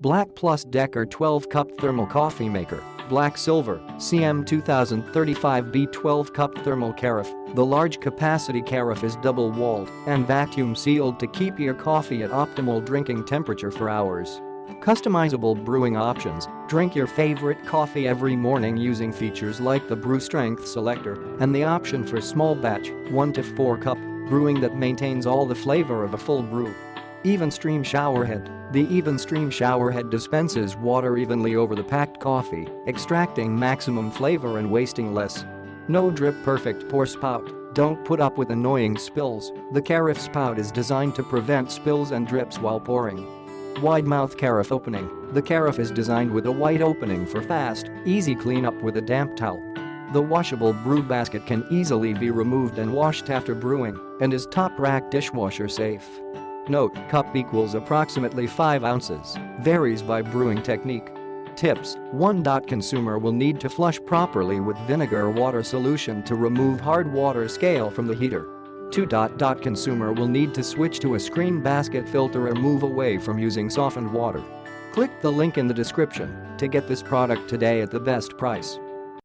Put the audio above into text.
BLACK+DECKER 12-cup thermal coffee maker, black silver, CM2035B 12-cup thermal carafe. The large capacity carafe is double-walled and vacuum sealed to keep your coffee at optimal drinking temperature for hours. Customizable brewing options. Drink your favorite coffee every morning using features like the brew strength selector and the option for small batch 1 to 4 cup brewing that maintains all the flavor of a full brew. Evenstream Showerhead. The Evenstream Showerhead dispenses water evenly over the packed coffee, extracting maximum flavor and wasting less. No drip. Perfect Pour Spout. Don't put up with annoying spills. The Carafe spout is designed to prevent spills and drips while pouring. Wide mouth Carafe Opening. The carafe is designed with a wide opening for fast, easy cleanup with a damp towel. The washable brew basket can easily be removed and washed after brewing and is top rack dishwasher safe. Note: cup equals approximately 5 ounces, varies by brewing technique. Tips: 1. Consumer will need to flush properly with vinegar or water solution to remove hard water scale from the heater. 2. Consumer will need to switch to a screen basket filter or move away from using softened water. Click the link in the description to get this product today at the best price.